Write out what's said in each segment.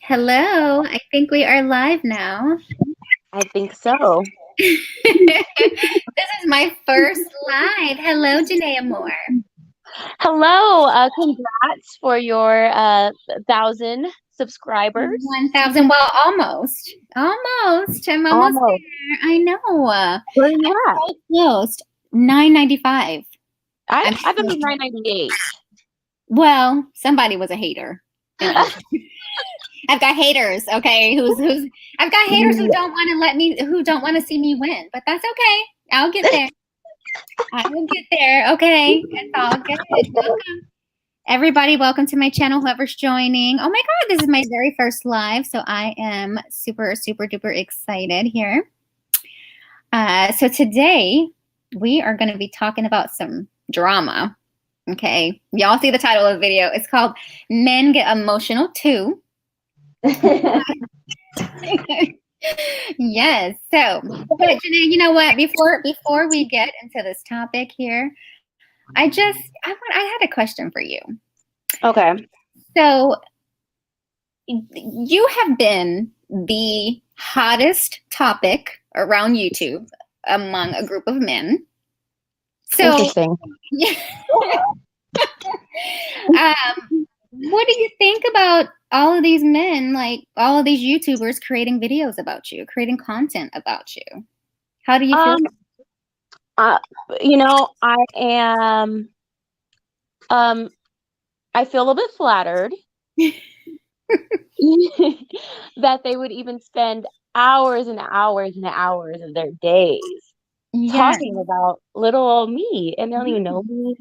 Hello, I think we are live now. I think so. This is my first live. Hello, Jenee Amore. Hello, congrats for your 1,000 subscribers. 1,000. Well, almost. Almost. I'm almost Almost. there. I know. Where are you I'm at? so close. 995. I'm I thought it so, was 998. well, somebody was a hater. And I've got haters, okay? Who's I've got haters who don't want to who don't want to see me win, but that's okay. I'll get there. I will get there. Okay. It's all good. Welcome. Everybody, welcome to my channel. Whoever's joining. Oh my God, this is my very first live. So I am super, super duper excited here. So today we are going to be talking about some drama. Okay. Y'all see the title of the video. It's called Men Get Emotional Too. Yes. So, but Jenee, you know what? Before we get into this topic here, I had a question for you. Okay. So you have been the hottest topic around YouTube among a group of men. So, Interesting. what do you think about all of these men, like all of these YouTubers creating videos about you, creating content about you? How do you feel? Uh, I am, I feel a bit flattered that they would even spend hours and hours and hours of their days Yeah. talking about little old me, and they don't even know me.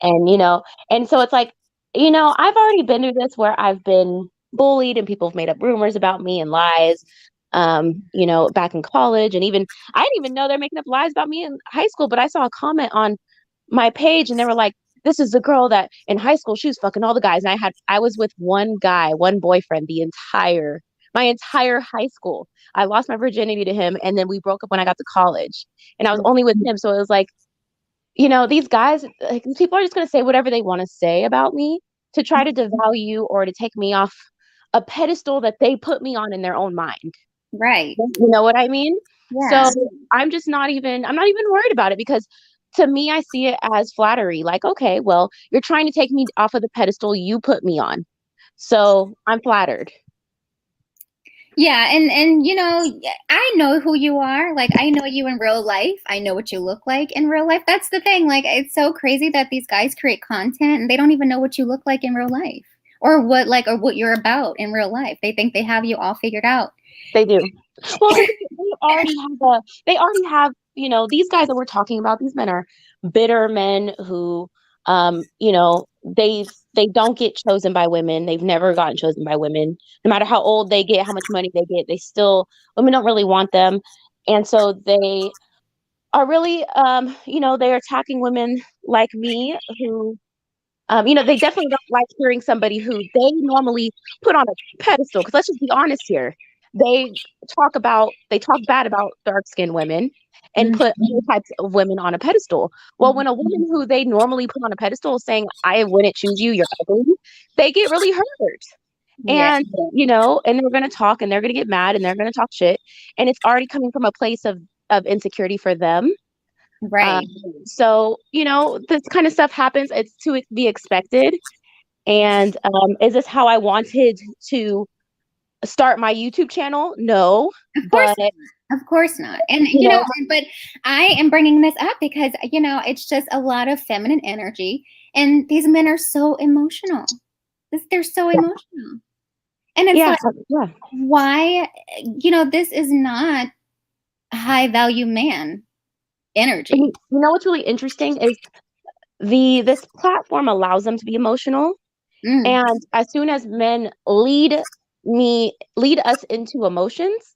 And so it's like, I've already been through this where I've been bullied and people have made up rumors about me and lies, back in college. And even I didn't even know they're making up lies about me in high school, but I saw a comment on my page and they were like, this is the girl that in high school she was fucking all the guys. And I was with one guy, one boyfriend my entire high school. I lost my virginity to him, and then we broke up when I got to college, and I was only with him. So it was like, these guys, like, these people are just going to say whatever they want to say about me to try to devalue or to take me off a pedestal that they put me on in their own mind. Right. You know what I mean? Yeah. So I'm not even worried about it, because to me, I see it as flattery. Like, okay, well, you're trying to take me off of the pedestal you put me on. So I'm flattered. Yeah, and I know who you are. Like, I know you in real life. I know what you look like in real life. That's the thing. Like, it's so crazy that these guys create content and they don't even know what you look like in real life, or what you're about in real life. They think they have you all figured out. They do. Well, they already have, these guys that we're talking about, these men are bitter men who, they don't get chosen by women. They've never gotten chosen by women. No matter how old they get, how much money they get, women don't really want them. And so they are really, they're attacking women like me who, they definitely don't like hearing somebody who they normally put on a pedestal. Because let's just be honest here. They they talk bad about dark skinned women and put other types of women on a pedestal. Well, when a woman who they normally put on a pedestal is saying, I wouldn't choose you, you're ugly, they get really hurt. Yeah. And, and they're going to talk and they're going to get mad and they're going to talk shit. And it's already coming from a place of insecurity for them. Right. So, this kind of stuff happens. It's to be expected. And is this how I wanted to start my YouTube channel? No, Of course but not. Of course not. And you know, but I am bringing this up because it's just a lot of feminine energy, and these men are so emotional. They're so emotional. And it's like, yeah. why, this is not high value man energy. And you know what's really interesting is this platform allows them to be emotional, and as soon as men lead us into emotions,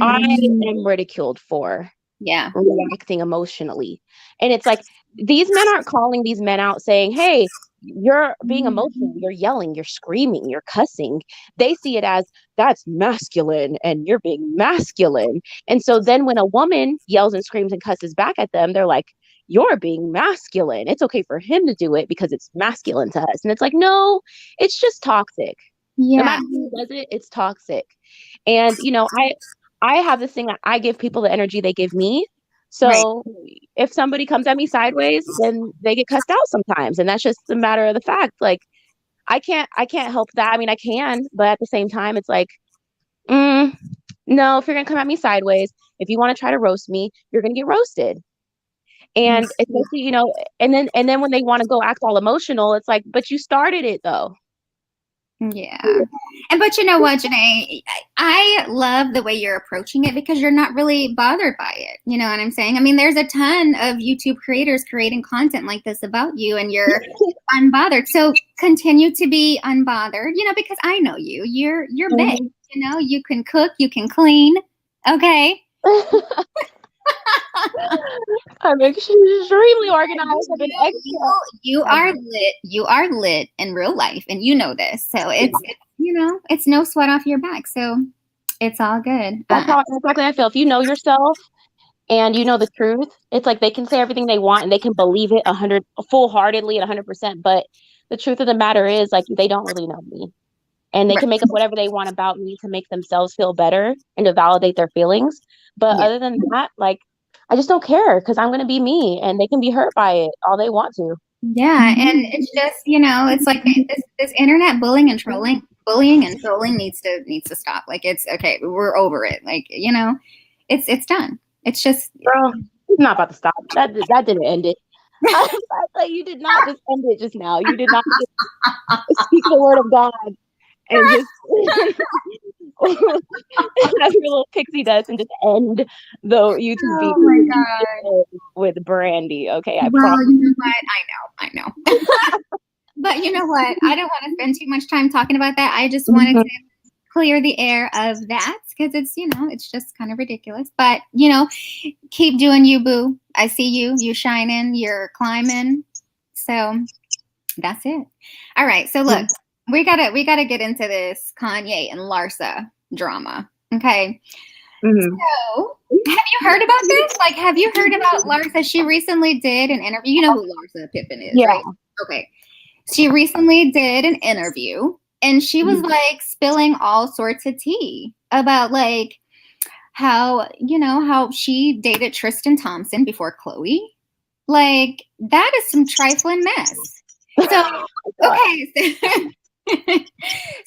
I am ridiculed for Yeah. reacting emotionally. And it's like, these men aren't calling these men out saying, hey, you're being emotional, you're yelling, you're screaming, you're cussing. They see it as, that's masculine and you're being masculine. And so then when a woman yells and screams and cusses back at them, they're like, you're being masculine. It's okay for him to do it because it's masculine to us. And it's like, no, it's just toxic. No Yeah. matter who does it, it's toxic. And I have this thing that I give people the energy they give me. Right. So if somebody comes at me sideways, then they get cussed out sometimes. And that's just a matter of the fact. Like I can't help that. I mean, I can, but at the same time, it's like, mm, no, if you're gonna come at me sideways, if you want to try to roast me, you're gonna get roasted. And especially, and then when they want to go act all emotional, it's like, but you started it though. Yeah. And but you know what, Jenee? I love the way you're approaching it because you're not really bothered by it. You know what I'm saying? I mean, there's a ton of YouTube creators creating content like this about you and you're unbothered. So continue to be unbothered, because I know you. You're big. Mhm. You can cook, you can clean. Okay. I'm extremely organized. I'm an You, you extra. are lit. You are lit in real life, and you know this. So it's no sweat off your back. So it's all good. That's how exactly I feel. If you know yourself and you know the truth, it's like they can say everything they want and they can believe it 100 full heartedly and 100%. But the truth of the matter is, like, they don't really know me, and they Right. can make up whatever they want about me to make themselves feel better and to validate their feelings. But Yeah. other than that, like, I just don't care because I'm gonna be me, and they can be hurt by it all they want to. Yeah, and it's just it's like this internet bullying and trolling needs to stop. Like it's okay, we're over it. Like it's done. It's just Girl, it's not about to stop. That didn't end it. Like, you did not just end it just now. You did not just speak the word of God and just as your little pixie dust and just end the YouTube oh video my god. with Brandy. Okay, I Well, promise. you know what? I know. But you know what? I don't want to spend too much time talking about that. I just wanted to clear the air of that because it's just kind of ridiculous. But keep doing you, boo. I see you. You shining. You're climbing. So that's it. All right. So look, we gotta get into this Kanye and Larsa drama. Okay. Mm-hmm. So have you heard about this? Like, have you heard about Larsa? She recently did an interview. You know who Larsa Pippen is, Yeah. right? Okay. She recently did an interview and she was like spilling all sorts of tea about like how she dated Tristan Thompson before Khloe. Like that is some trifling mess. So okay.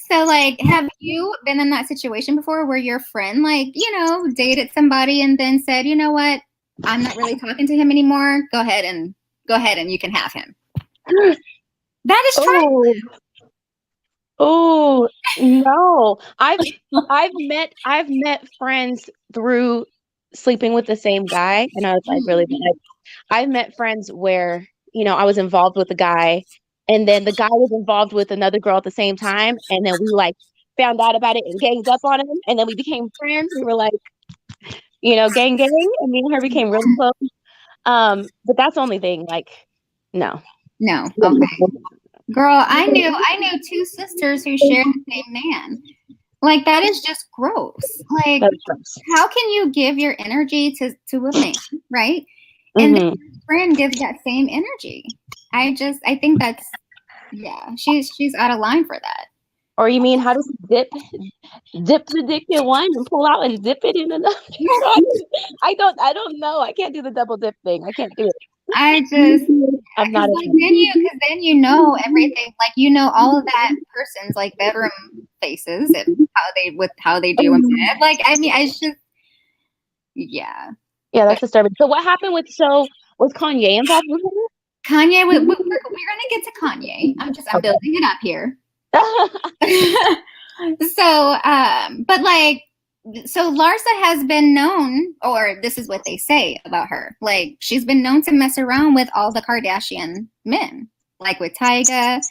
So like have you been in that situation before where your friend like, dated somebody and then said, you know what? I'm not really talking to him anymore. Go ahead and you can have him. That is trifling. Oh no. I've met friends through sleeping with the same guy, and I was like really bad. I've met friends where, I was involved with a guy, and then the guy was involved with another girl at the same time, and then we like found out about it and ganged up on him, and then we became friends. We were like, gang gang, and me and her became really close. But that's the only thing, like, no. No. Okay. Girl, I knew two sisters who shared the same man. Like that is just gross. Like That's gross. how can you give your energy to a man, right? And then your friend gives that same energy. I think that's she's out of line for that. Or you mean how does dip the dick in one and pull out and dip it in another? I don't know. I can't do the double dip thing. I can't do it. I just I'm not because then you know everything, like all of that person's like bedroom faces and how they do in bed. Like I mean, I just yeah. Yeah, that's disturbing. So what happened was Kanye involved with her? Kanye, we're gonna get to Kanye. I'm building it up here. So, but like, so Larsa has been known, or this is what they say about her. Like, she's been known to mess around with all the Kardashian men, like with Tyga.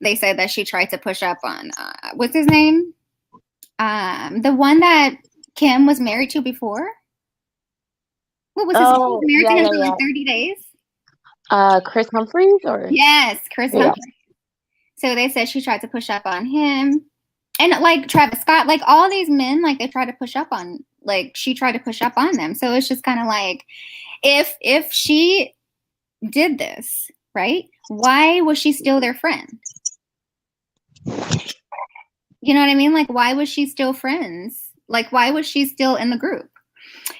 They said that she tried to push up on what's his name, the one that Kim was married to before. What was his name? He was married to him for like 30 days. Chris Humphries or yes, Chris Humphries. So they said she tried to push up on him. And like Travis Scott, like all these men, like they try to push up on, like she tried to push up on them. So it's just kind of like, if she did this, right? Why was she still their friend? You know what I mean? Like, why was she still friends? Like, why was she still in the group?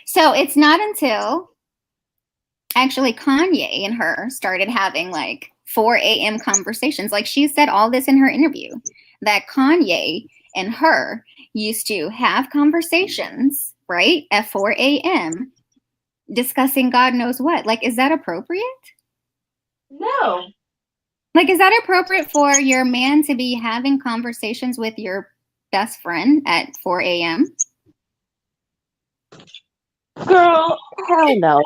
So it's not until actually Kanye and her started having like 4 a.m. conversations. Like she said all this in her interview, that Kanye and her used to have conversations, right, at 4 a.m. discussing God knows what. Like, is that appropriate? No. Like, is that appropriate for your man to be having conversations with your best friend at 4 a.m.? Girl, hell no.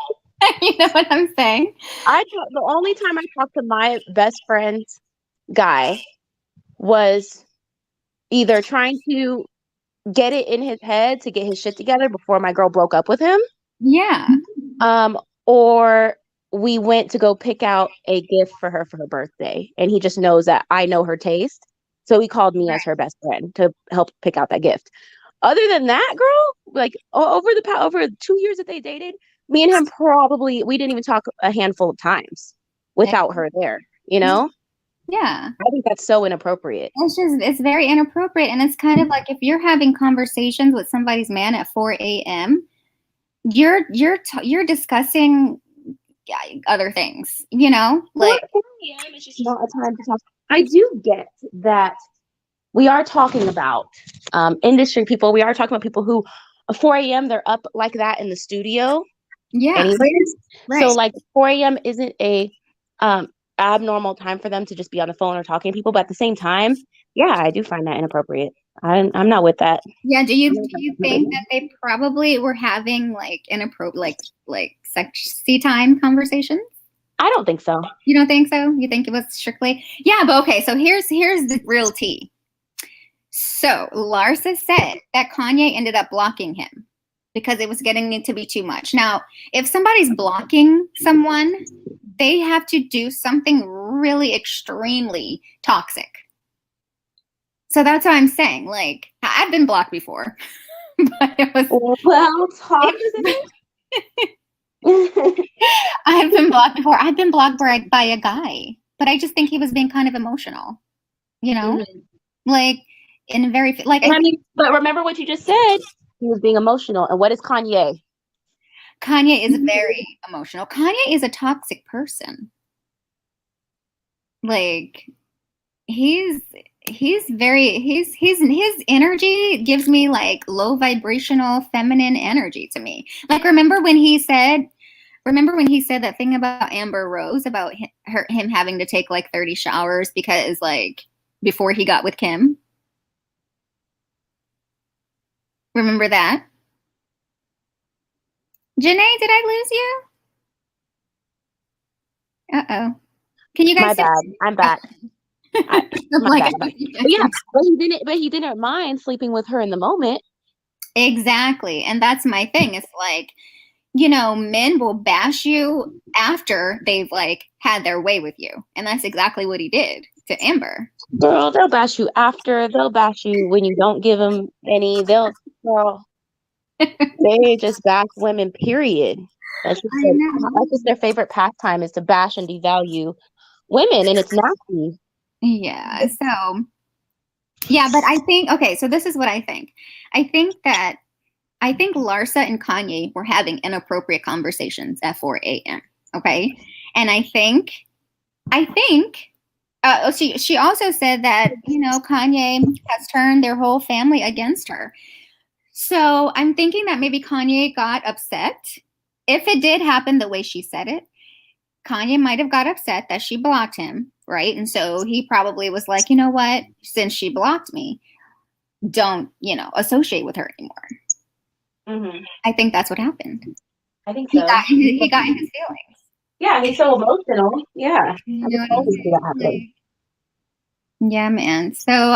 You know what I'm saying? The only time I talked to my best friend's guy was either trying to get it in his head to get his shit together before my girl broke up with him. Yeah. Or we went to go pick out a gift for her birthday, and he just knows that I know her taste. So he called me as her best friend to help pick out that gift. Other than that, girl, like over 2 years that they dated, me and him we didn't even talk a handful of times without her there, you know? Yeah. I think that's so inappropriate. It's very inappropriate. And it's kind of like if you're having conversations with somebody's man at 4 a.m., you're discussing other things, you know? Like 4 a.m. is just not a time to talk. I do get that we are talking about industry people. We are talking about people who 4 a.m. they're up like that in the studio. Yeah. Anyways. Right. So like 4 a.m. isn't a abnormal time for them to just be on the phone or talking to people. But at the same time, yeah, I do find that inappropriate. I'm not with that. Yeah. Do you think that they probably were having like inappropriate like sexy time conversations? I don't think so. You don't think so? You think it was strictly? Yeah, but okay, so here's the real tea. So Larsa said that Kanye ended up blocking him because it was getting to be too much. Now, if somebody's blocking someone, they have to do something really extremely toxic. So that's what I'm saying. Like, I've been blocked before. But it was well toxic. I've been blocked before. I've been blocked by a guy, but I just think he was being kind of emotional, you know? Mm-hmm. Like in a very like I mean, but remember what you just said. He was being emotional. And what is Kanye? Kanye is very emotional. Kanye is a toxic person. Like his energy gives me like low vibrational feminine energy to me. Like remember when he said that thing about Amber Rose about him having to take like 30 showers because like before he got with Kim? Remember that? Jenee, did I lose you? Uh-oh. Can you guys My bad. I'm back. My bad. But yeah, but he didn't mind sleeping with her in the moment. Exactly. And that's my thing. It's like, you know, men will bash you after they've like had their way with you. And that's exactly what he did to Amber. Girl, they'll bash you after. They'll bash you when you don't give them any. They just bash women, period. That's just their favorite pastime is to bash and devalue women, and it's nasty. Yeah. So, yeah, but I think, okay, so this is what I think. I think Larsa and Kanye were having inappropriate conversations at 4 a.m. Okay. And I think, she also said that, you know, Kanye has turned their whole family against her. So I'm thinking that maybe Kanye got upset. If it did happen the way she said it, Kanye might have got upset that she blocked him, right? And so he probably was like, you know what? Since she blocked me, don't, you know, associate with her anymore. Mm-hmm. I think that's what happened. I think so. He got in his feelings. Yeah, he's so emotional. Yeah. You know what I'm saying? Yeah, man. So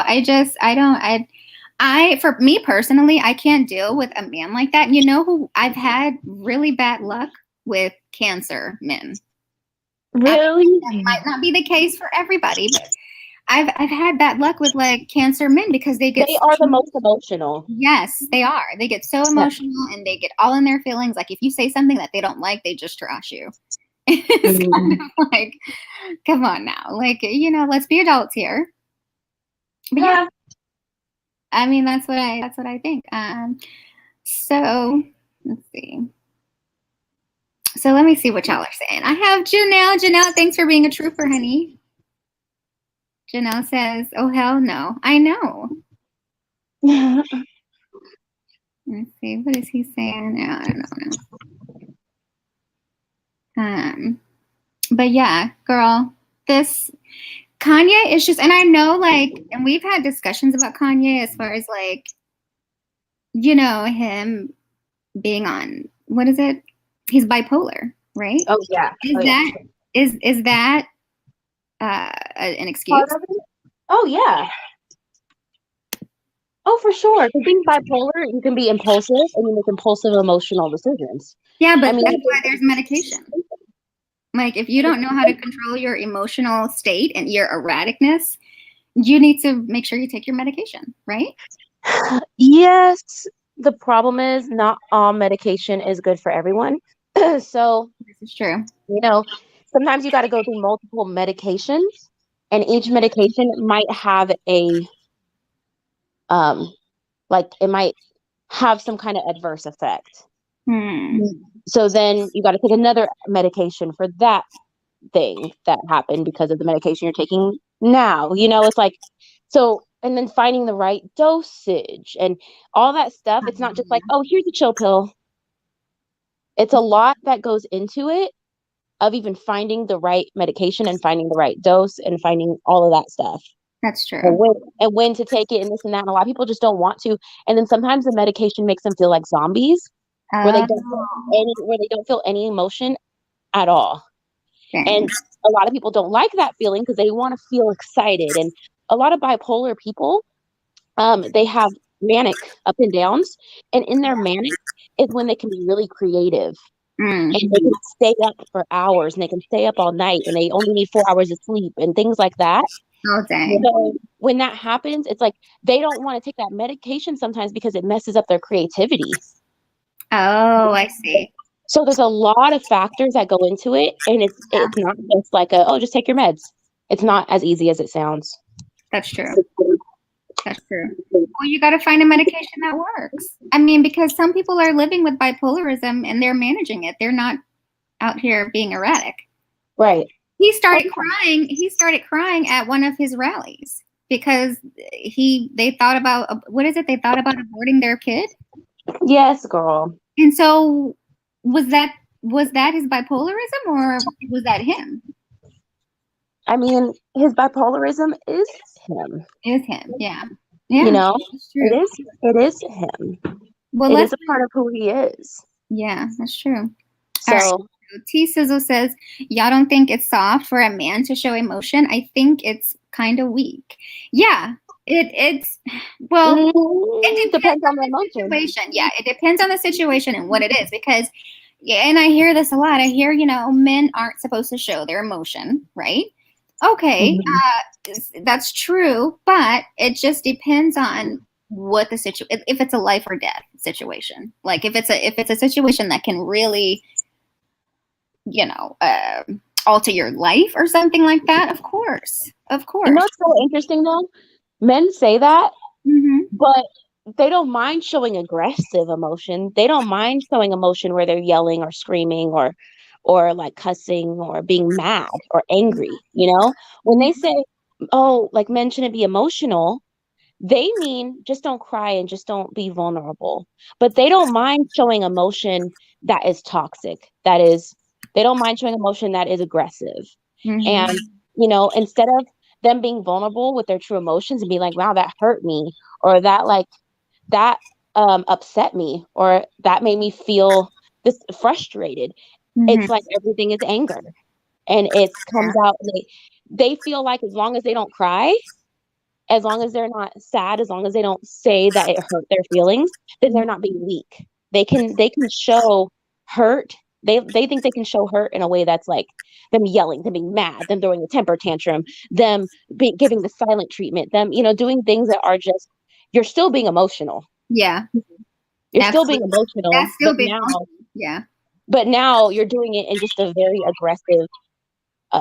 for me personally, I can't deal with a man like that. You know who I've had really bad luck with? Cancer men. Really? That might not be the case for everybody, but I've had bad luck with like Cancer men because they are the most emotional. Yes, they are. They get so emotional and they get all in their feelings. Like if you say something that they don't like, they just trash you. It's kind of like, come on now. Like, you know, let's be adults here. But yeah. I mean, that's what I think. So let's see. So let me see what y'all are saying. I have Janelle. Janelle, thanks for being a trooper, honey. Janelle says, "Oh hell no, I know." Let's see, what is he saying? I don't know. But yeah, girl, this Kanye is just, and I know, like, and we've had discussions about Kanye as far as like, you know, him being on, what is it? He's bipolar, right? Oh yeah. Is that an excuse? Oh yeah. Oh, for sure. Because being bipolar, you can be impulsive and you make impulsive emotional decisions. Yeah, but that's why there's medication. Like, if you don't know how to control your emotional state and your erraticness, you need to make sure you take your medication, right? Yes. The problem is not all medication is good for everyone. So, This is true. you know, sometimes you got to go through multiple medications, and each medication might have like it might have some kind of adverse effect. So then you got to take another medication for that thing that happened because of the medication you're taking now. It's like, so, and then finding the right dosage and all that stuff. It's not just like, oh, here's a chill pill. It's a lot that goes into it, of even finding the right medication and finding the right dose and finding all of that stuff. That's true. And when to take it and this and that. And a lot of people just don't want to. And then sometimes the medication makes them feel like zombies, where they don't feel any emotion at all. And a lot of people don't like that feeling because they want to feel excited. And a lot of bipolar people, they have manic up and downs. And in their manic is when they can be really creative. And they can stay up for hours and they can stay up all night and they only need 4 hours of sleep and things like that. Oh, dang. So when that happens, it's like they don't want to take that medication sometimes because it messes up their creativity. Oh, I see. So there's a lot of factors that go into it, and it's not just like just take your meds. It's not as easy as it sounds. That's true. That's true. Well, you got to find a medication that works. I mean, because some people are living with bipolarism and they're managing it. They're not out here being erratic. Right. He started crying. He started crying at one of his rallies because they thought about, what is it? They thought about aborting their kid. Yes, girl. And so was that his bipolarism or was that him? I mean, his bipolarism is him. Yeah. It is him. Well, it is a part of who he is. Yeah, that's true. So, right. T Sizzle says, y'all don't think it's soft for a man to show emotion? I think it's kind of weak. Yeah, it's well, it depends on the situation. Yeah, it depends on the situation and what it is, because and I hear this a lot. I hear, men aren't supposed to show their emotion, right? Okay, that's true, but it just depends on what the situation. If it's a life or death situation, like if it's a situation that can really, alter your life or something like that. Of course. You know what's so interesting though? Men say that, but they don't mind showing aggressive emotion. They don't mind showing emotion where they're yelling or screaming or like cussing or being mad or angry. When they say, oh, like men shouldn't be emotional, they mean just don't cry and just don't be vulnerable. But they don't mind showing emotion that is toxic. They don't mind showing emotion that is aggressive. And, instead of them being vulnerable with their true emotions and be like, wow, that hurt me, or that upset me, or that made me feel this frustrated. It's like everything is anger. And it comes out, they feel like as long as they don't cry, as long as they're not sad, as long as they don't say that it hurt their feelings, then they're not being weak. They can show hurt. They think they can show hurt in a way that's like them yelling, them being mad, them throwing a temper tantrum, them giving the silent treatment, them, doing things that are just, you're still being emotional. Yeah. You're still being emotional. That's still being emotional. Yeah. But now you're doing it in just a very aggressive,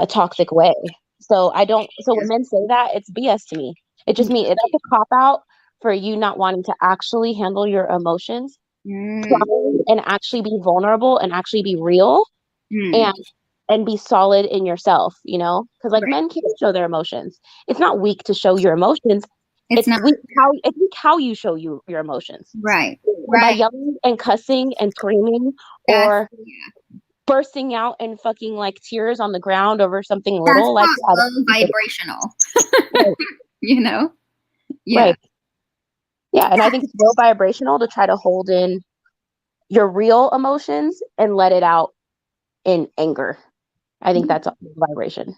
toxic way. So when men say that, it's BS to me. It just means it's a cop out for you not wanting to actually handle your emotions Mm. and actually be vulnerable and actually be real Mm. and be solid in yourself, you know? Because like Right. men can't show their emotions. It's not weak to show your emotions. It's not It's weak how you show your emotions. right. And by Right. yelling and cussing and screaming That's or bursting out and fucking like tears on the ground over something that's little, like called low vibrational. right, You know? Yeah. right. Yeah, and I think it's low vibrational to try to hold in your real emotions and let it out in anger. I think that's a vibration.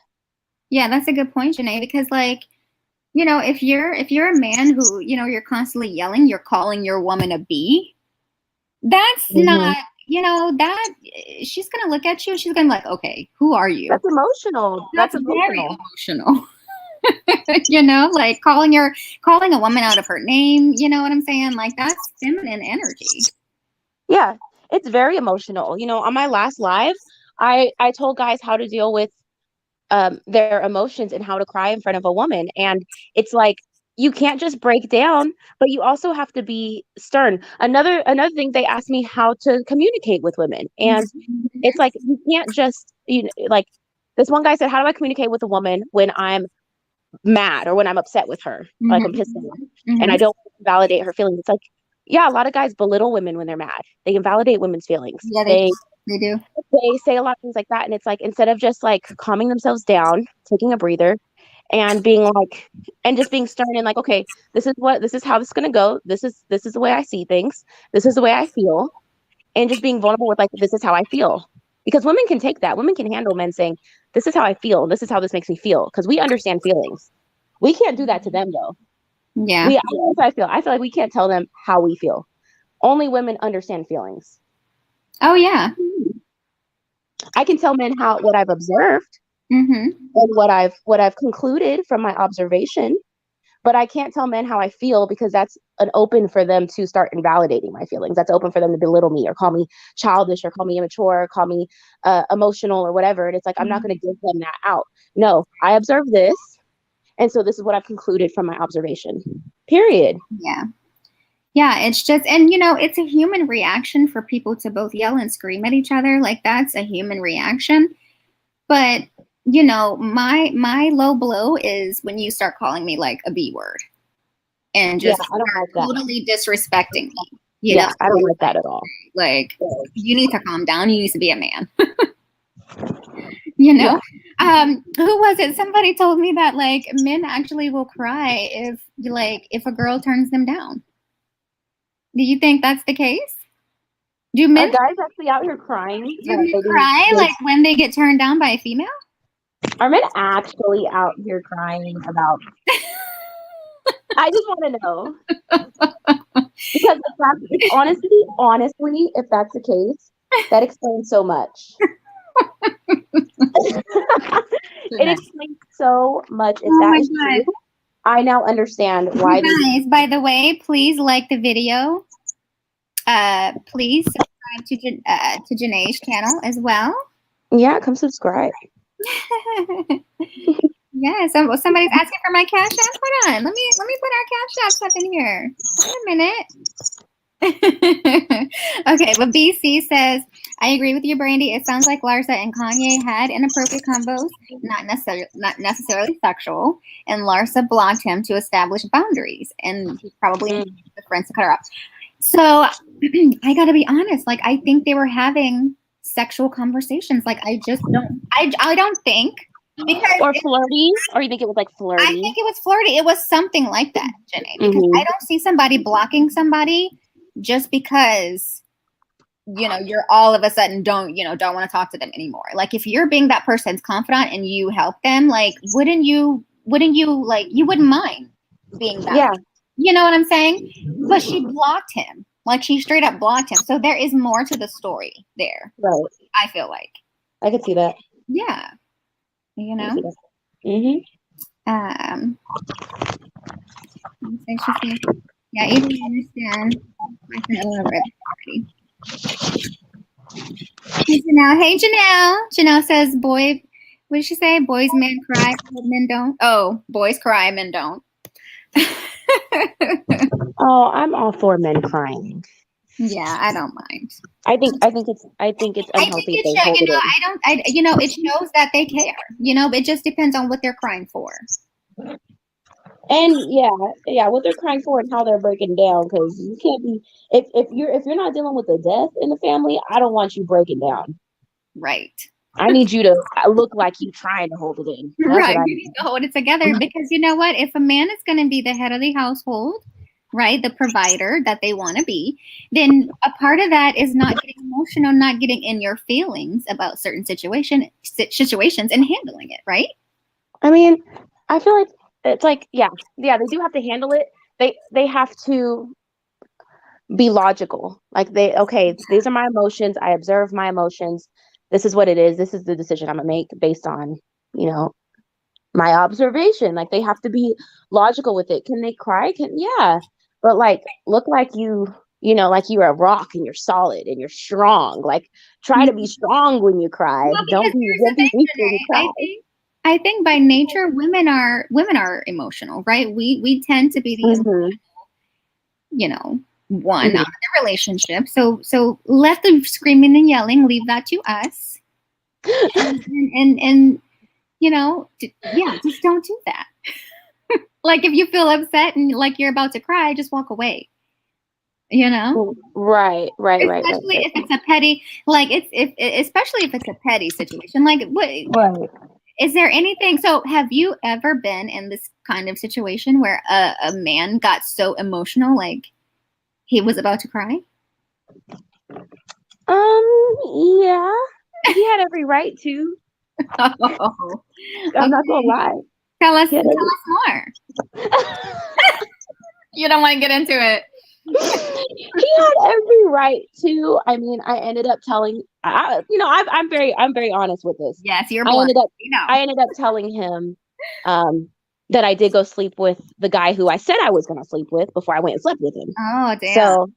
Yeah, that's a good point, Jenee, because like, you know, if you're a man who, you know, you're constantly yelling, you're calling your woman a bee, that's not, you know, that she's gonna look at you and she's gonna be like, okay, who are you? That's emotional. That's That's very emotional. emotional. You know, like calling a woman out of her name, you know what I'm saying? Like that's feminine energy. Yeah, it's very emotional. You know, on my last live, I told guys how to deal with their emotions and how to cry in front of a woman. And it's like you can't just break down, but you also have to be stern. Another thing, they asked me how to communicate with women, and it's like you can't just like this one guy said, how do I communicate with a woman when I'm mad or when I'm upset with her, like I'm pissed off, and I don't validate her feelings? It's like, yeah, a lot of guys belittle women when they're mad. They invalidate women's feelings. Yeah, They do. they say a lot of things like that, and it's like instead of just like calming themselves down, taking a breather, and being like, and just being stern and like, okay, this is how this is gonna go. This is the way I see things. This is the way I feel, and just being vulnerable with like, this is how I feel, because women can take that. Women can handle men saying, this is how I feel. This is how this makes me feel, because we understand feelings. We can't do that to them though. Yeah. I feel like we can't tell them how we feel. Only women understand feelings. Oh yeah. I can tell men what I've observed and what I've concluded from my observation, but I can't tell men how I feel, because that's an open for them to start invalidating my feelings. That's open for them to belittle me or call me childish or call me immature or call me emotional or whatever. And it's like, I'm not going to give them that out. No, I observe this, and so this is what I've concluded from my observation. Period. Yeah. Yeah, it's just, and you know, it's a human reaction for people to both yell and scream at each other. Like that's a human reaction. But you know, my low blow is when you start calling me like a B word and just I don't like that. totally disrespecting me. You know? I don't like that at all. Like you need to calm down. You need to be a man. You know? Who was it? Somebody told me that like men actually will cry if a girl turns them down. Do you think that's the case? Do men Are guys actually out here crying? cry like when they get turned down by a female? Are men actually out here crying about? I just want to know, because honestly, if that's the case, that explains so much. It explains so much. If that is true, I now understand why. Guys, by the way, please like the video. Please subscribe to Jenee's channel as well. Yeah, come subscribe. Yeah, somebody's asking for my cash app. Hold on, let me put our cash apps up in here. Wait a minute. Okay, but BC says, I agree with you, Brandy. It sounds like Larsa and Kanye had inappropriate combos, not necessarily sexual, and Larsa blocked him to establish boundaries, and he probably the friends to cut her off. So I gotta be honest, like I think they were having sexual conversations. Like I just don't I don't think, because or flirty, or you think it was like flirty? I think it was flirty. It was something like that, Jenee, because I don't see somebody blocking somebody just because, you know, you're all of a sudden don't want to talk to them anymore. Like if you're being that person's confidant and you help them, like wouldn't you like, you wouldn't mind being that? Yeah. You know what I'm saying? But she blocked him. Like she straight up blocked him. So there is more to the story there. Right. I feel like. I could see that. Yeah. You know? Yeah, even understand. I can elaborate already. Hey, Janelle. Janelle says, what did she say? Boys, men cry, men don't. Oh, boys cry, men don't. Oh, I'm all for men crying. Yeah, I don't mind. I think it's I think unhealthy if it they should, hold it in. it shows that they care. It just depends on what they're crying for. And yeah, what they're crying for and how they're breaking down, because you can't be if you're not dealing with a death in the family, I don't want you breaking down. Right. I need you to look like you trying to hold it in. That's what Right. I You need. need to hold it together because you know what? If a man is going to be the head of the household, right, the provider that they want to be, then a part of that is not getting emotional, not getting in your feelings about certain situations and handling it, right? I mean, I feel like it's like they do have to handle it. They have to be logical. Like okay, these are my emotions. I observe my emotions. This is what it is. This is the decision I'm gonna make based on, you know, my observation. Like they have to be logical with it. Can they cry? Yeah. But like look like like you're a rock and you're solid and you're strong. Like try to be strong when you cry. Well, because Don't here's the be thing, weak when you Jenee. cry. I think by nature women are emotional, right? We tend to be the Mm-hmm. one Mm-hmm. out of the relationship. So let the screaming and yelling, leave that to us. And just don't do that. Like if you feel upset and like you're about to cry, just walk away. Right. Especially if it's a petty, like especially if it's a petty situation. Like what Right. is there anything? So have you ever been in this kind of situation where a man got so emotional, like he was about to cry? Yeah. He had every right to. Oh, I'm okay. not gonna lie. Tell us He had every more. You don't want to get into it. he had every right to. I mean, I ended up telling. I'm very honest with this. Yes, you're I blunt. ended up We know. I ended up telling him that I did go sleep with the guy who I said I was going to sleep with before I went and slept with him. Oh, damn. So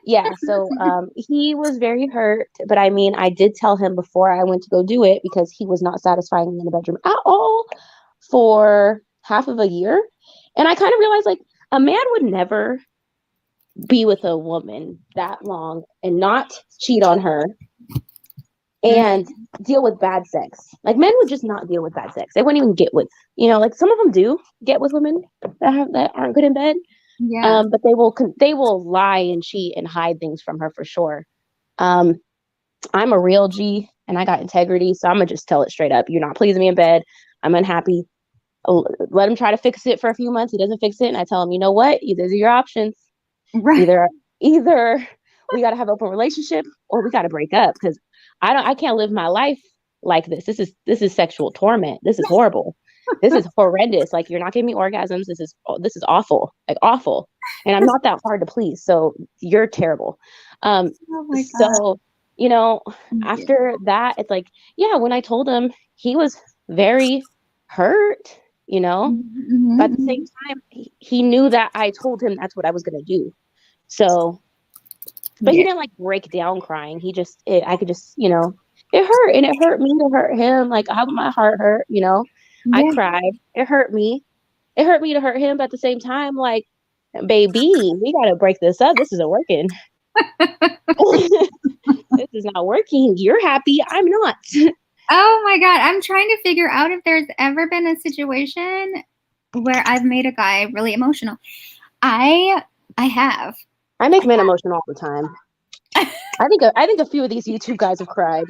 yeah, so he was very hurt, but I mean, I did tell him before I went to go do it because he was not satisfying me in the bedroom at all for half of a year, and I kind of realized like a man would never be with a woman that long and not cheat on her and deal with bad sex. Like men would just not deal with bad sex. They wouldn't even get with, like some of them do get with women that aren't good in bed. Yeah. But they will lie and cheat and hide things from her for sure. I'm a real G and I got integrity, so I'm gonna just tell it straight up. You're not pleasing me in bed. I'm unhappy. Let him try to fix it for a few months. He doesn't fix it, and I tell him, you know what? These are your options. Right. Either we got to have an open relationship or we got to break up because I can't live my life like this. This is sexual torment. This is horrible. This is horrendous. Like you're not giving me orgasms. This is awful. Like awful. And I'm not that hard to please. So you're terrible. Oh my God. So, after that, it's like, yeah, when I told him, he was very hurt, Mm-hmm. but at the same time, he knew that I told him that's what I was going to do. So, but he didn't like break down crying. I could just, it hurt and it hurt me to hurt him. Like my heart hurt, I cried. It hurt me. It hurt me to hurt him. But at the same time, like, baby, we got to break this up. This isn't working. This is not working. You're happy. I'm not. Oh my God. I'm trying to figure out if there's ever been a situation where I've made a guy really emotional. I have. I make men emotional all the time. I think a few of these YouTube guys have cried.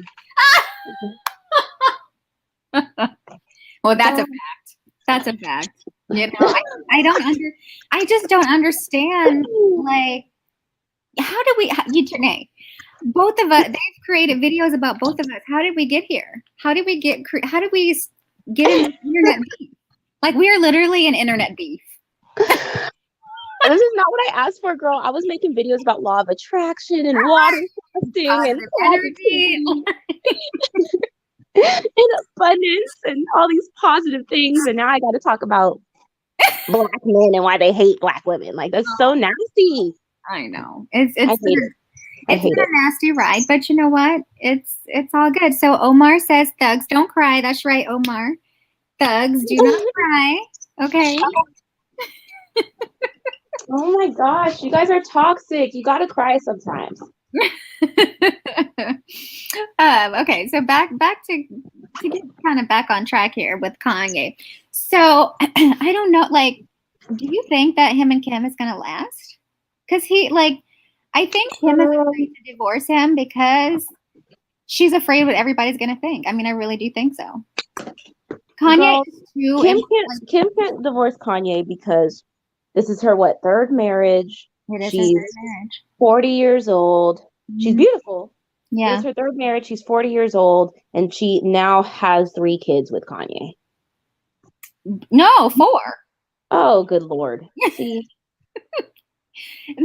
Well, that's a fact. That's a fact. I just don't understand. Like, how do Jenee, both of us, they've created videos about both of us. How did we get here? How did we get in this internet beef? Like, we are literally an internet beef. This is not what I asked for, girl. I was making videos about law of attraction and water fasting and energy and abundance and all these positive things. And now I got to talk about Black men and why they hate Black women. Like, that's so nasty. I know. It's a nasty ride, but you know what? It's all good. So Omar says, thugs don't cry. That's right, Omar. Thugs do not cry. Okay. Oh my gosh, you guys are toxic. You gotta cry sometimes. Okay, so back to get kind of back on track here with Kanye. So I don't know, like, do you think that him and Kim is gonna last? Because I think Kim is afraid to divorce him because she's afraid what everybody's gonna think. I mean, I really do think so. Kanye Girl, is too. Kim can't divorce Kanye because this is her third marriage. It is her She's third marriage. 40 years old. She's beautiful. Yeah. It's her third marriage. She's 40 years old, and she now has 3 kids with Kanye. No, 4. Oh, good Lord. See?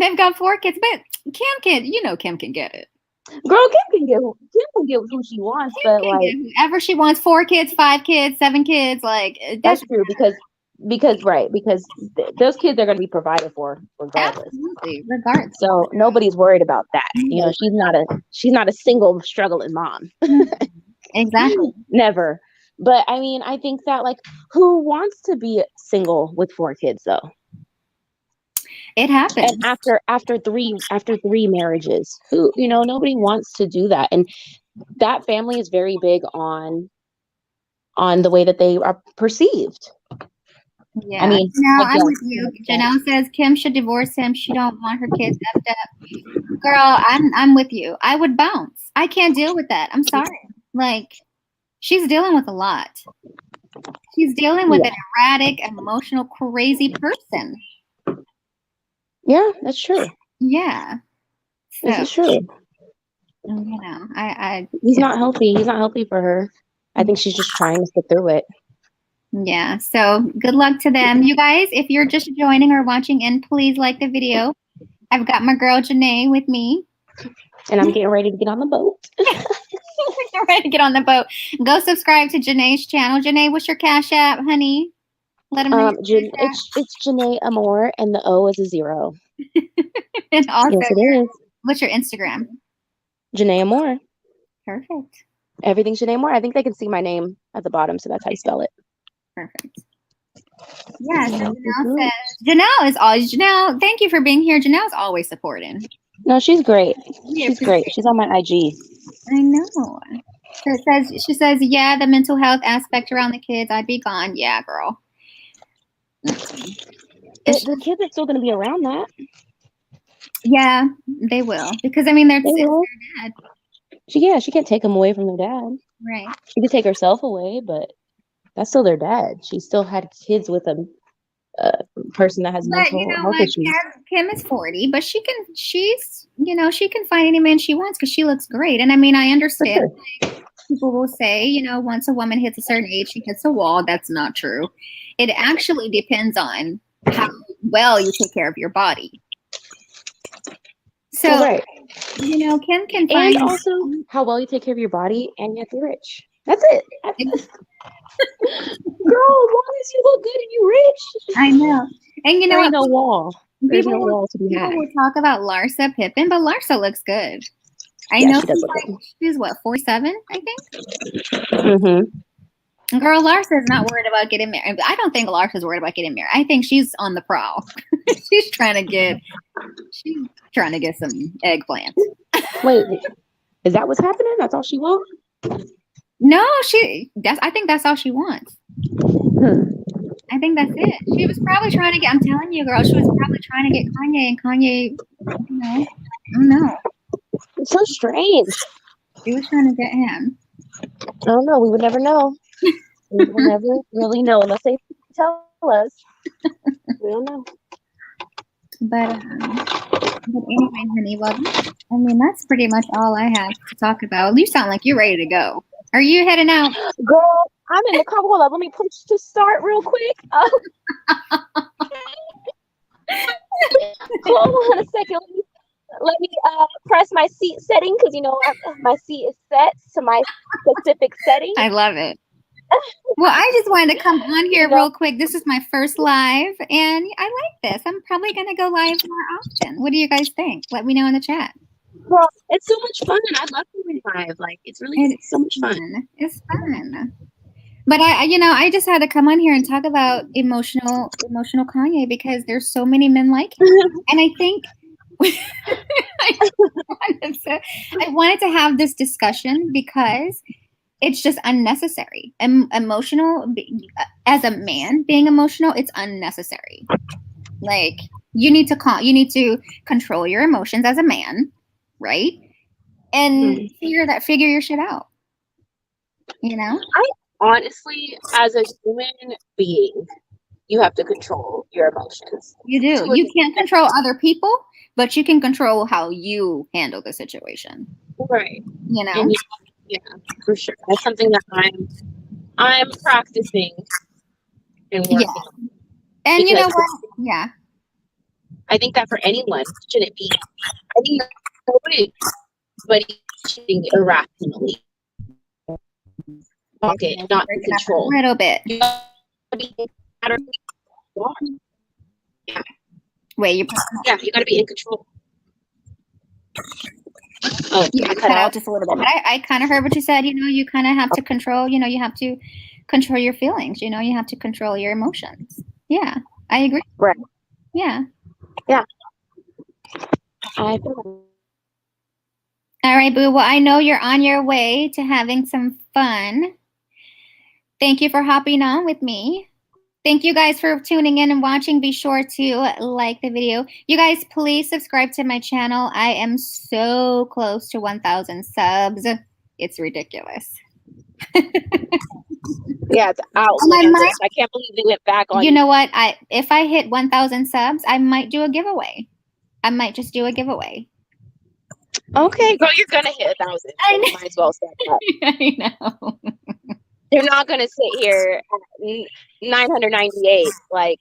They've got 4 kids, but Kim can get it. Girl, Kim can get who she wants, Kim but can like get whoever she wants. 4 kids, 5 kids, 7 kids. Like that's true because those kids are going to be provided for regardless. Absolutely, regardless. So nobody's worried about that. You know, she's not a single struggling mom. Exactly. Never. But I mean, I think that like who wants to be single with 4 kids though? It happens. And after three marriages, nobody wants to do that. And that family is very big on the way that they are perceived. Yeah. I mean, I'm with you. Janelle says Kim should divorce him. She don't want her kids effed up. Girl, I'm with you. I would bounce. I can't deal with that. I'm sorry. Like, she's dealing with a lot. She's dealing with an erratic, emotional, crazy person. Yeah, that's true. Yeah. So, this is true. He's not healthy. He's not healthy for her. I think she's just trying to sit through it. Yeah. So good luck to them. You guys, if you're just joining or watching in, please like the video. I've got my girl Jenee with me. And I'm getting ready to get on the boat. You're ready to get on the boat. Go subscribe to Jenee's channel. Jenee, what's your Cash App, honey? Let them know. It's Jenee Amore, and the O is a 0. And also, yes, it is. What's your Instagram? Jenee Amore. Perfect. Everything's Jenee Amore. I think they can see my name at the bottom, so that's how you spell it. Perfect. Yeah, so Janelle, thank you for being here. Janelle's always supporting. No, she's great. She's great. She's on my IG. I know. So she says, yeah, the mental health aspect around the kids, I'd be gone. Yeah, girl. The kids are still going to be around that. Yeah, they will. Because, I mean, it's their dad. She can't take them away from their dad. Right. She could take herself away, but that's still their dad. She still had kids with a person that has mental health issues. Kim is 40, but she can find any man she wants because she looks great. And I mean, I understand people will say, once a woman hits a certain age, she hits a wall. That's not true. It actually depends on how well you take care of your body. So, Kim can find. And also how well you take care of your body and you have to be rich. That's it. Girl, as long as you look good and you rich. I know. And there ain't no wall. There's no wall to be had. People will talk about LARSA Pippen, but LARSA looks good. I know she's what, 47, I think? Mm-hmm. Girl, LARSA is not worried about getting married. I don't think LARSA's worried about getting married. I think she's on the prowl. she's trying to get some eggplants. Wait, is that what's happening? That's all she wants? No, I think that's all she wants. I think that's it. She was probably trying to get, I'm telling you, girl, she was probably trying to get Kanye, and Kanye, I don't know. It's so strange. She was trying to get him. I don't know. We would never know. We will never really know unless they tell us. We don't know. But anyway, honey, well, I mean, that's pretty much all I have to talk about. You sound like you're ready to go. Are you heading out? Girl, I'm in the car. Hold up. Let me push to start real quick. Hold on a second. Let me press my seat setting because, my seat is set to my specific setting. I love it. Well, I just wanted to come on here real quick. This is my first live, and I like this. I'm probably going to go live more often. What do you guys think? Let me know in the chat. Well, it's so much fun. I love doing live. Like, it's so much fun. It's fun. But I just had to come on here and talk about emotional Kanye because there's so many men like him, and I think I wanted to have this discussion because it's just unnecessary. Emotional, as a man, being emotional, it's unnecessary. Like you need to control your emotions as a man, right? And figure your shit out. I honestly, as a human being, you have to control your emotions. You do. You can't control other people, but you can control how you handle the situation. Right. And yeah, for sure. That's something that I'm practicing and working on. And you know what? Yeah. I think that for anyone shouldn't be. I think nobody cheating irrationally. Okay, not in control. A little bit. You gotta be Wait, you gotta be in control. Oh, I cut out just a little bit. But I kind of heard what you said. You kind of have to control. You have to control your feelings. You have to control your emotions. Yeah, I agree. Right. Yeah. Yeah. All right, Boo. Well, I know you're on your way to having some fun. Thank you for hopping on with me. Thank you guys for tuning in and watching. Be sure to like the video. You guys, please subscribe to my channel. I am so close to 1,000 subs. It's ridiculous. Yeah, it's outlandish. I can't believe they went back on. You know what? If I hit 1,000 subs, I might do a giveaway. I might just do a giveaway. Okay, girl, you're gonna hit 1,000. I know. Might as well step up. I know. You're not gonna sit here at 998. Like,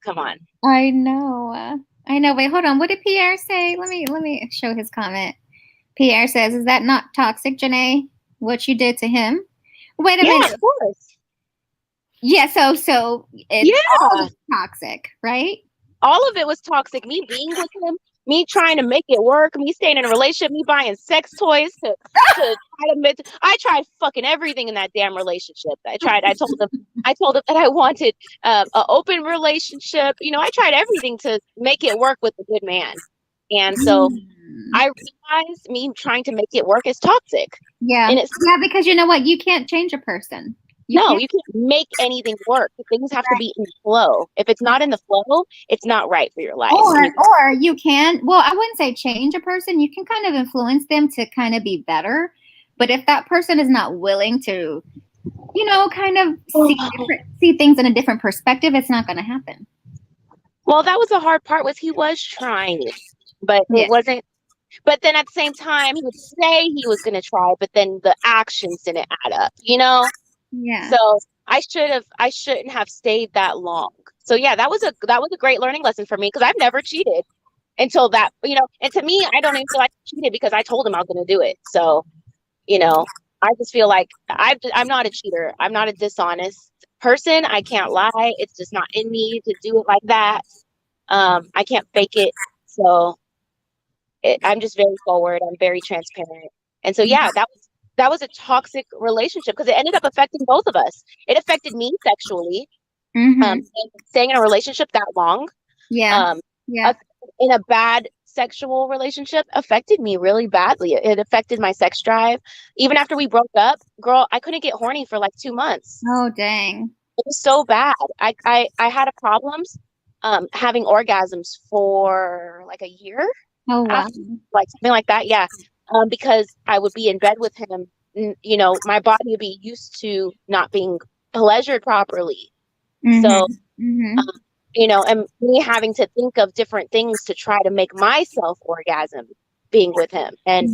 come on. I know. Wait, hold on. What did Pierre say? Let me show his comment. Pierre says, "Is that not toxic, Jenee? What you did to him?" Wait a minute. Of course. Yeah. So it's all toxic, right? All of it was toxic. Me being with him, me trying to make it work, me staying in a relationship, me buying sex toys to try to. I tried fucking everything in that damn relationship. I told him that I wanted an open relationship. I tried everything to make it work with a good man, and so I realized me trying to make it work is toxic. Yeah, and because you know what, you can't change a person. You can't make anything work. Things have to be in flow. If it's not in the flow, it's not right for your life. Or you can, well, I wouldn't say change a person. You can kind of influence them to kind of be better. But if that person is not willing to, kind of see things in a different perspective, it's not going to happen. Well, that was the hard part, was he was trying, but it wasn't. But then at the same time, he would say he was going to try, but then the actions didn't add up, Yeah. So I shouldn't have stayed that long. So yeah, that was a great learning lesson for me, because I've never cheated until that, and to me, I don't even feel like I cheated because I told him I was going to do it. So, I just feel like I'm not a cheater. I'm not a dishonest person. I can't lie. It's just not in me to do it like that. I can't fake it. So I'm just very forward. I'm very transparent. And so, yeah, that was a toxic relationship, because it ended up affecting both of us. It affected me sexually. Staying in a relationship that long. In a bad sexual relationship affected me really badly. It affected my sex drive. Even after we broke up, girl, I couldn't get horny for like 2 months. Oh, dang. It was so bad. I had problems having orgasms for like a year. Oh, wow. Like something like that. Yeah. Because I would be in bed with him, my body would be used to not being pleasured properly. So, and me having to think of different things to try to make myself orgasm being with him. And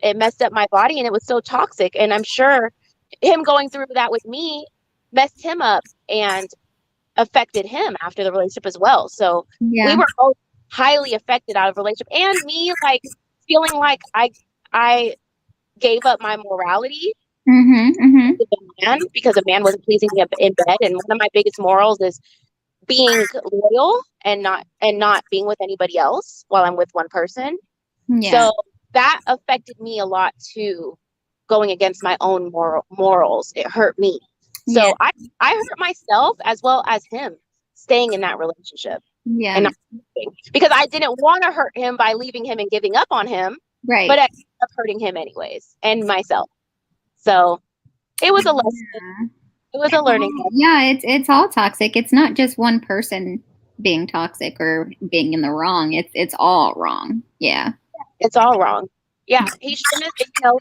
it messed up my body, and it was so toxic. And I'm sure him going through that with me messed him up and affected him after the relationship as well. So we were both highly affected out of relationship, and me like feeling like I gave up my morality because a man wasn't pleasing me in bed. And one of my biggest morals is being loyal and not being with anybody else while I'm with one person. So that affected me a lot too, going against my own morals. It hurt me. So Yeah. I hurt myself as well as him staying in that relationship. Yeah. And not leaving. Because I didn't want to hurt him by leaving him and giving up on him. Right. But I ended up hurting him anyways and myself. So it was a lesson. Yeah. It was a learning lesson. Yeah, it's all toxic. It's not just one person being toxic or being in the wrong. It's all wrong. Yeah. It's all wrong. Yeah. He shouldn't have,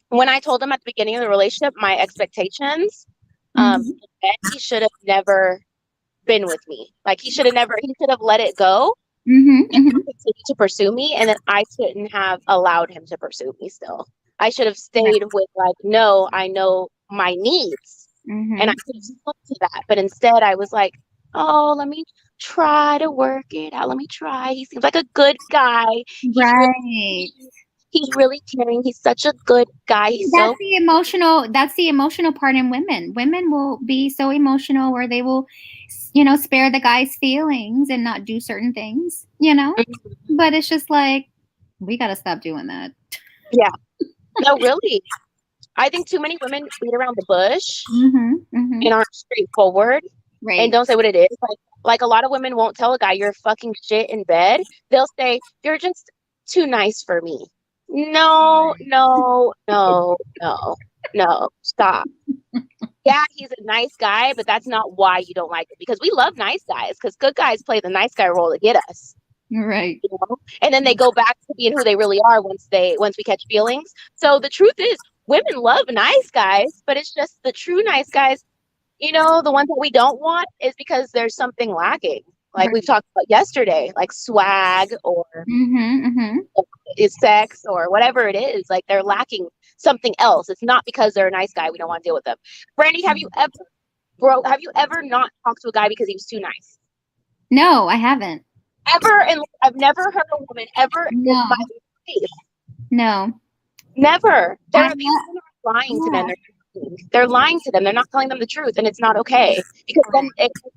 when I told him at the beginning of the relationship, my expectations, he should have never been with me. Like he should have let it go and continued to pursue me. And then I shouldn't have allowed him to pursue me still. I should have stayed with like, no, I know my needs. And I could have stuck to that. But instead I was like, oh, let me try to work it out. Let me try. He seems like a good guy. He's really caring. He's such a good guy. That's the emotional part in women. Women will be so emotional where they will, spare the guy's feelings and not do certain things, But it's just like, we got to stop doing that. Yeah. No, really. I think too many women beat around the bush and aren't straightforward and don't say what it is. Like a lot of women won't tell a guy you're fucking shit in bed. They'll say, you're just too nice for me. No, stop. Yeah, he's a nice guy, but that's not why you don't like him. Because we love nice guys, because good guys play the nice guy role to get us. Right. And then they go back to being who they really are once we catch feelings. So the truth is, women love nice guys, but it's just the true nice guys, the ones that we don't want is because there's something lacking. Like we've talked about yesterday, like swag or is sex or whatever it is. Like they're lacking something else. It's not because they're a nice guy we don't want to deal with them. Brandy, have you ever not talked to a guy because he was too nice? No, I haven't. Ever, and I've never heard a woman ever in my life. No. Never. These women are lying to men. They're lying to them. They're not telling them the truth, and it's not okay. Because then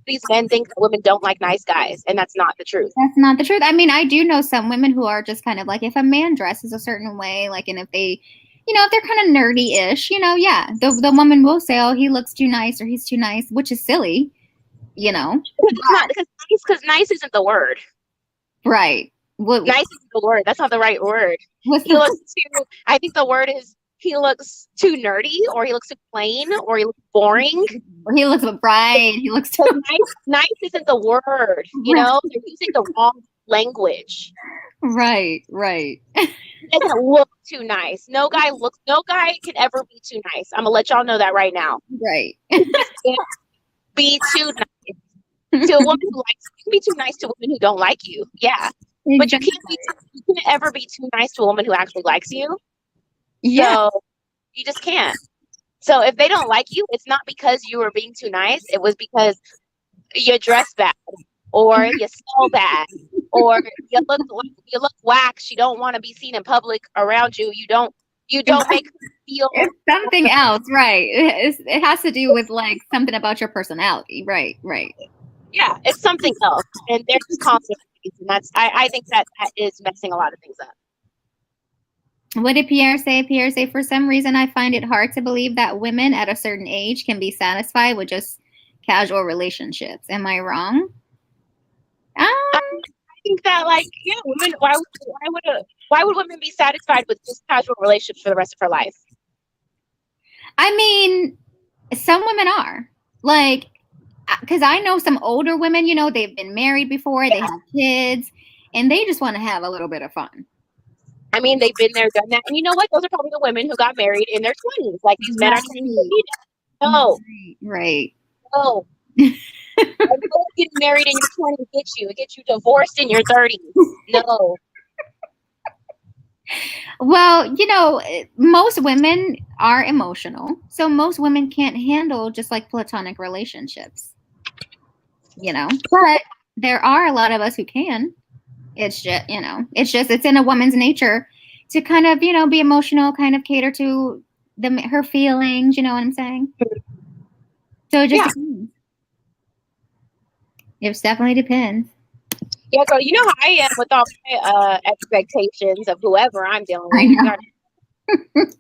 these men think that women don't like nice guys, and that's not the truth. That's not the truth. I mean, I do know some women who are just kind of like, if a man dresses a certain way, like, and if they, if they're kind of nerdy-ish, yeah, the woman will say, oh, he looks too nice or he's too nice, which is silly, It's not because nice isn't the word. Right. Nice isn't the word. That's not the right word. I think the word is he looks too nerdy, or he looks too plain, or he looks boring. Or he looks bright. He looks too nice isn't the word. They're using the wrong language. Right. It doesn't look too nice. No guy can ever be too nice. I'm gonna let y'all know that right now. Right. Be too nice to a woman who likes you. You can be too nice to women who don't like you. Yeah. Exactly. But you can't ever be too nice to a woman who actually likes you. Yeah. So you just can't. So if they don't like you, it's not because you were being too nice. It was because you dress bad, or you smell bad, or you look wax. You don't want to be seen in public around you. You don't make her feel. It's something else, right? It has to do with like something about your personality, right? Yeah, it's something else, and they're just constant. And I think that is messing a lot of things up. What did Pierre say? Pierre say, for some reason, I find it hard to believe that women at a certain age can be satisfied with just casual relationships. Am I wrong? I think that, women. Why would women be satisfied with just casual relationships for the rest of her life? I mean, some women are because I know some older women. They've been married before, they have kids, and they just want to have a little bit of fun. I mean, they've been there, done that. And you know what? Those are probably the women who got married in their 20s. Like, these men are no. Right. No. Getting married in your 20s It gets you divorced in your 30s. No. Well, most women are emotional. So most women can't handle just like platonic relationships. But there are a lot of us who can. It's just, it's in a woman's nature to kind of, be emotional, kind of cater to her feelings. You know what I'm saying? So it just depends. It definitely depends. Yeah, girl, you know how I am with all my expectations of whoever I'm dealing with.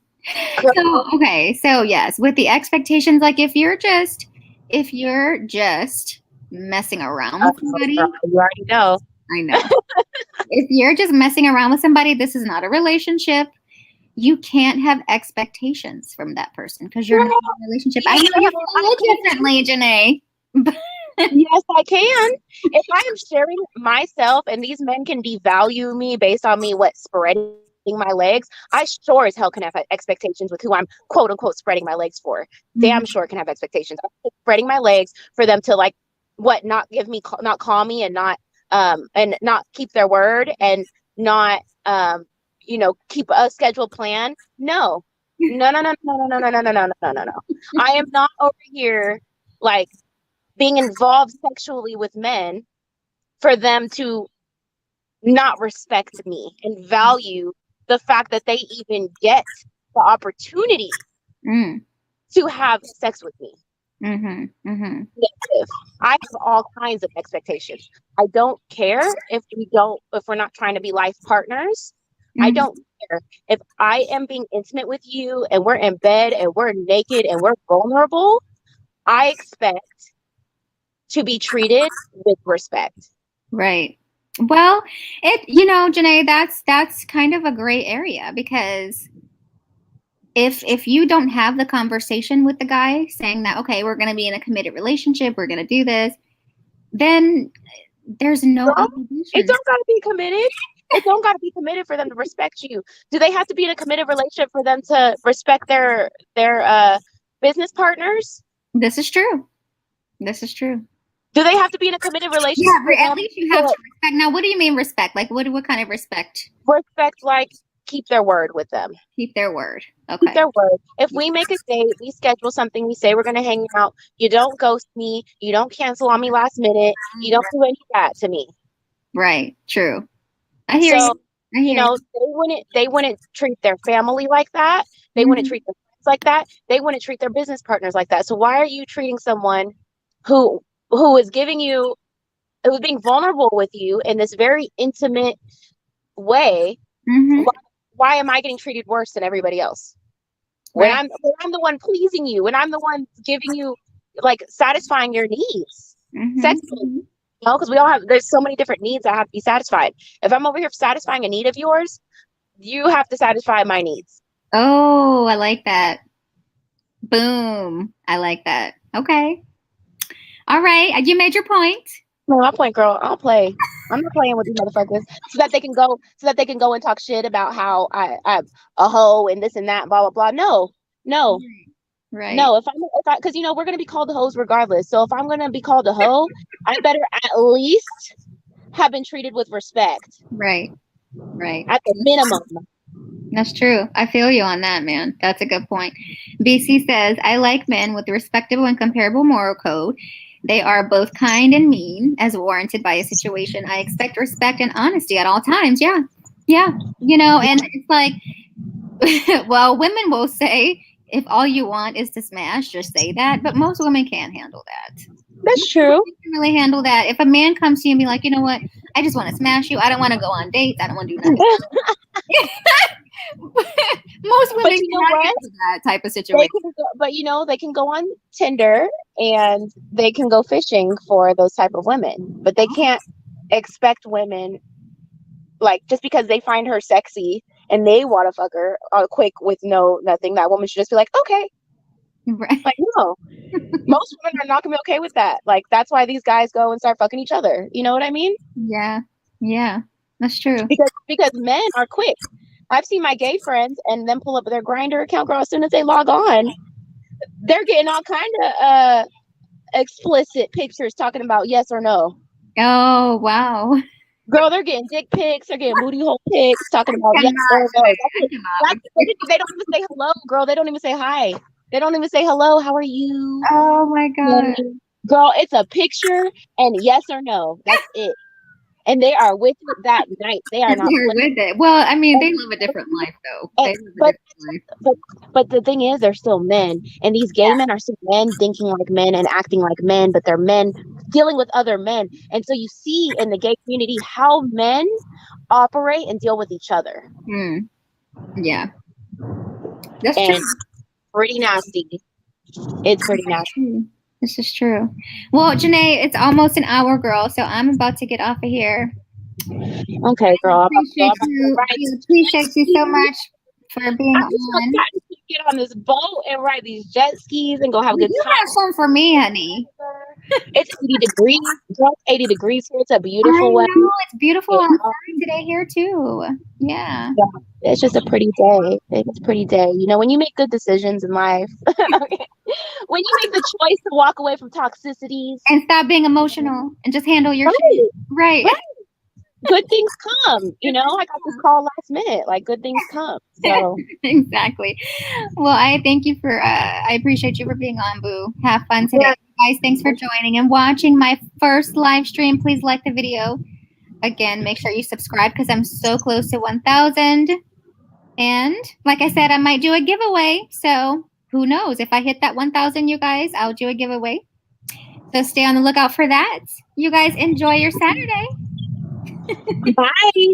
Okay, so yes, with the expectations, like if you're just messing around with somebody, You already know. I know. If you're just messing around with somebody, this is not a relationship. You can't have expectations from that person because you're not in a relationship. I know you feel a little differently, Jenee. Yes, I can. If I am sharing myself and these men can devalue me based on me spreading my legs, I sure as hell can have expectations with who I'm quote unquote spreading my legs for. Damn sure can have expectations. I'm spreading my legs for them to not give me, not call me and not keep their word and not keep a scheduled plan. No. No, no, no, no, no, no, no, no, no, no, no, no. I am not over here like being involved sexually with men for them to not respect me and value the fact that they even get the opportunity to have sex with me. I have all kinds of expectations. I don't care if we're not trying to be life partners. I don't care if I am being intimate with you and we're in bed and we're naked and we're vulnerable. I expect to be treated with respect. Right. Well, Jenee, that's kind of a gray area because if you don't have the conversation with the guy saying that, okay, we're going to be in a committed relationship, we're going to do this, then there's no obligation. It don't got to be committed. It don't got to be committed for them to respect you. Do they have to be in a committed relationship for them to respect their business partners? This is true. This is true. Do they have to be in a committed relationship? Yeah, at least you have to respect. Now, what do you mean respect? Like, what kind of respect? Respect, like keep their word with them. Keep their word. Okay. Keep their word. If we make a date, we schedule something, we say we're going to hang out. You don't ghost me. You don't cancel on me last minute. You don't do any of that to me. Right. True. I hear you. They wouldn't treat their family like that. They wouldn't treat their friends like that. They wouldn't treat their business partners like that. So why are you treating someone who is who's being vulnerable with you in this very intimate way? Why am I getting treated worse than everybody else? When I'm the one pleasing you, when I'm the one giving you, like, satisfying your needs sexually. Because there's so many different needs that have to be satisfied. If I'm over here satisfying a need of yours, you have to satisfy my needs. Oh, I like that. Boom. I like that. Okay. All right. You made your point. No, my point, girl. I'll play. I'm not playing with these motherfuckers so that they can go and talk shit about how I'm a hoe and this and that, blah, blah, blah. No. Right. No, because we're gonna be called hoes regardless. So if I'm gonna be called a hoe, I better at least have been treated with respect. Right. At the minimum. That's true. I feel you on that, man. That's a good point. BC says, I like men with respectable and comparable moral code. They are both kind and mean as warranted by a situation. I expect respect and honesty at all times. Yeah. Yeah. And it's like, well, women will say, if all you want is to smash, just say that. But most women can't handle that. That's true. You can really handle that. If a man comes to you and be like, you know what? I just want to smash you. I don't want to go on dates. I don't want to do nothing. Most women cannot handle that type of situation. They can go on Tinder and they can go fishing for those type of women. But they can't expect women, like, just because they find her sexy and they want to fuck her quick with nothing, that woman should just be like, okay. Right. Like, no. Most women are not gonna be okay with that. Like, that's why these guys go and start fucking each other. You know what I mean? Yeah. That's true. Because men are quick. I've seen my gay friends and then pull up their Grindr account, girl. As soon as they log on, they're getting all kind of explicit pictures talking about yes or no. Oh, wow. Girl, they're getting dick pics. They're getting booty hole pics talking about yes or no. They don't even say hello, girl. They don't even say hi. They don't even say hello. How are you? Oh my God. Girl, it's a picture and yes or no. That's it. And they are with it that night. They are not with it. Well, I mean, they live a different life, though. But the thing is, they're still men, and these gay men are still men, thinking like men and acting like men, but they're men dealing with other men. And so you see in the gay community how men operate and deal with each other. Yeah. That's and true. pretty nasty. It's pretty nasty. This is true. Well, Jenee, it's almost an hour, girl, so I'm about to get off of here. Okay, girl. I appreciate you so much for being I'm just so on. excited to get on this boat and ride these jet skis and go have a good You time. have some for me, honey. It's 80 degrees. Girl, it's 80 degrees here. It's a I beautiful weather. know, it's beautiful Yeah. outside today here too. Yeah. It's just a pretty day. It's a pretty day. You know, when you make good decisions in life, when you make the choice to walk away from toxicities And stop being emotional and just handle your Right. shit. Right. Right. Good things come. You know, I got this call last minute. Like, good things come. So Exactly. Well, I thank you for I appreciate you for being on, Boo. Have fun today. Yeah. Guys, thanks for joining and watching my first live stream. Please like the video. Again, make sure you subscribe because I'm so close to 1,000. And like I said, I might do a giveaway. So who knows? If I hit that 1,000, you guys, I'll do a giveaway. So stay on the lookout for that. You guys enjoy your Saturday. Bye. Bye.